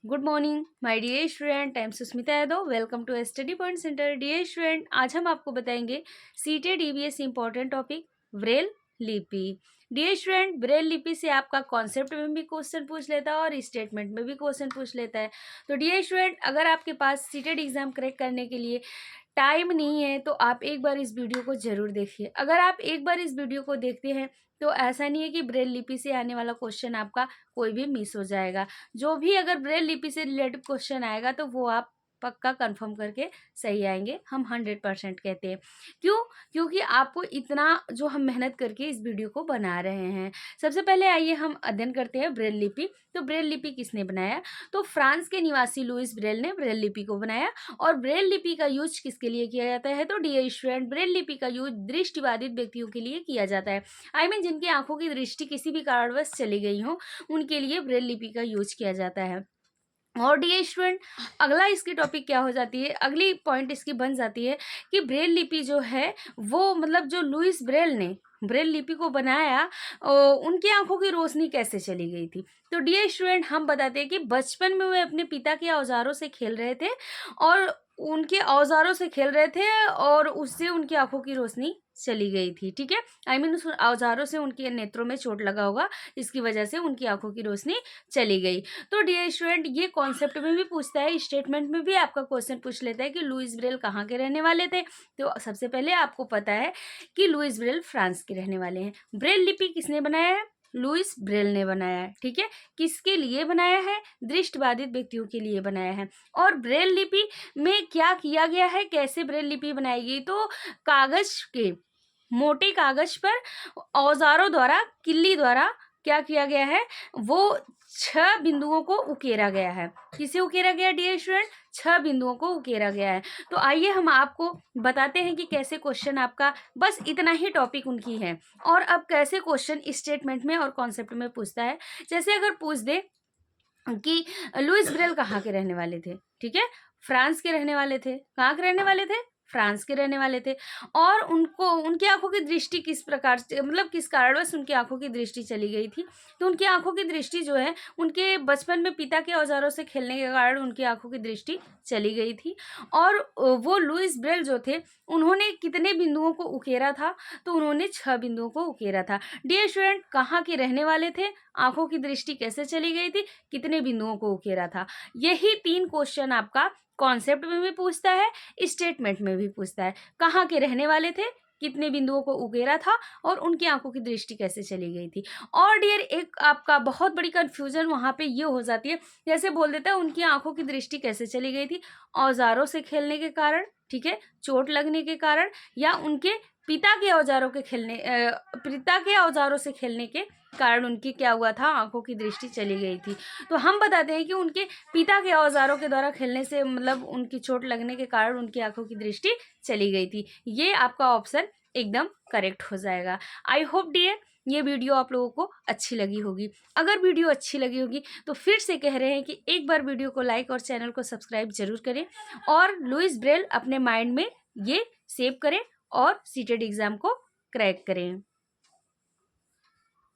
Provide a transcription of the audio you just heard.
Good morning my dear student, I am Sushmita Yadav. Welcome to study point centre. Dear student, आज हम आपको बताएंगे CTET EVS important topic Braille लिपि। Dear student, Braille लिपि से आपका कॉन्सेप्ट में भी क्वेश्चन पूछ लेता है और स्टेटमेंट में भी क्वेश्चन पूछ लेता है। तो डियर स्टूडेंट, अगर आपके पास सीटेड एग्जाम क्रैक करने के लिए टाइम नहीं है तो आप एक बार इस वीडियो को जरूर देखिए। अगर आप एक बार इस वीडियो को देखते हैं तो ऐसा नहीं है कि ब्रेल लिपि से आने वाला क्वेश्चन आपका कोई भी मिस हो जाएगा। जो भी अगर ब्रेल लिपि से रिलेटेड क्वेश्चन आएगा तो वो आप पक्का कंफर्म करके सही आएंगे, हम 100% कहते हैं। क्यों? क्योंकि आपको इतना जो हम मेहनत करके इस वीडियो को बना रहे हैं। सबसे पहले आइए हम अध्ययन करते हैं ब्रेल लिपि। तो ब्रेल लिपि किसने बनाया? तो फ्रांस के निवासी लुइस ब्रेल ने ब्रेल लिपि को बनाया। और ब्रेल लिपि का यूज किसके लिए किया जाता है? तो डियर स्टूडेंट, ब्रेल लिपि का यूज दृष्टिबाधित व्यक्तियों के लिए किया जाता है। जिनकी आंखों की दृष्टि किसी भी कारणवश चली गई हो, उनके लिए ब्रेल लिपि का यूज किया जाता है। और डियर स्टूडेंट, अगला इसकी टॉपिक क्या हो जाती है, अगली पॉइंट इसकी बन जाती है कि ब्रेल लिपि जो है वो जो लुइस ब्रेल ने ब्रेल लिपि को बनाया, उनकी आंखों की रोशनी कैसे चली गई थी। तो डियर स्टूडेंट, हम बताते हैं कि बचपन में वे अपने पिता के औजारों से खेल रहे थे और उनके औजारों से खेल रहे थे और उससे उनकी आंखों की रोशनी चली गई थी। ठीक है, उस औजारों से उनके नेत्रों में चोट लगा होगा, इसकी वजह से उनकी आंखों की रोशनी चली गई। तो डियर स्टूडेंट, ये कॉन्सेप्ट में भी पूछता है, स्टेटमेंट में भी आपका क्वेश्चन पूछ लेता है कि लुइस ब्रेल कहाँ के रहने वाले थे। तो सबसे पहले आपको पता है कि लुइस ब्रेल फ्रांस के रहने वाले हैं। ब्रेल लिपि किसने बनाया है? लुइस ब्रेल ने बनाया है। ठीक है, किसके लिए बनाया है? दृष्टिबाधित व्यक्तियों के लिए बनाया है। और ब्रेल लिपि में क्या किया गया है, कैसे ब्रेल लिपि बनाई गई? तो कागज के मोटे कागज पर औजारों द्वारा, किल्ली द्वारा क्या किया गया है, वो 6 बिंदुओं को उकेरा गया है। किसे उकेरा गया डियर स्टूडेंट? 6 बिंदुओं को उकेरा गया है। तो आइए हम आपको बताते हैं कि कैसे क्वेश्चन आपका, बस इतना ही टॉपिक उनकी है। और अब कैसे क्वेश्चन स्टेटमेंट में और कॉन्सेप्ट में पूछता है। जैसे अगर पूछ दे कि लुइस ब्रेल कहाँ के रहने वाले थे, ठीक है, फ्रांस के रहने वाले थे। कहाँ के रहने वाले थे? फ्रांस के रहने वाले थे। और उनको उनकी आंखों की दृष्टि किस प्रकार से, किस कारणवश उनकी आंखों की दृष्टि चली गई थी। तो उनकी आंखों की दृष्टि जो है, उनके बचपन में पिता के औजारों से खेलने के कारण उनकी आंखों की दृष्टि चली गई थी। और वो लुइस ब्रेल जो थे, उन्होंने कितने बिंदुओं को उकेरा था? तो उन्होंने 6 बिंदुओं को उकेरा था। डियर स्टूडेंट, कहाँ के रहने वाले थे? आंखों की दृष्टि कैसे चली गई थी? कितने बिंदुओं को उकेरा था? यही 3 क्वेश्चन आपका कॉन्सेप्ट में भी पूछता है, स्टेटमेंट में भी पूछता है। कहाँ के रहने वाले थे, कितने बिंदुओं को उकेरा था और उनकी आंखों की दृष्टि कैसे चली गई थी। और डियर, एक आपका बहुत बड़ी कंफ्यूजन वहां पे ये हो जाती है, जैसे बोल देता है उनकी आंखों की दृष्टि कैसे चली गई थी? औजारों से खेलने के कारण, ठीक है, चोट लगने के कारण, या उनके पिता के औजारों के पिता के औजारों से खेलने के कारण उनकी क्या हुआ था? आंखों की दृष्टि चली गई थी। तो हम बताते हैं कि उनके पिता के औजारों के द्वारा खेलने से, उनकी चोट लगने के कारण उनकी आंखों की दृष्टि चली गई थी। ये आपका ऑप्शन एकदम करेक्ट हो जाएगा। आई होप डियर ये वीडियो आप लोगों को अच्छी लगी होगी। अगर वीडियो अच्छी लगी होगी तो फिर से कह रहे हैं कि एक बार वीडियो को लाइक और चैनल को सब्सक्राइब जरूर करें और लुइस ब्रेल अपने माइंड में ये सेव करें और सीटेड एग्जाम को क्रैक करें।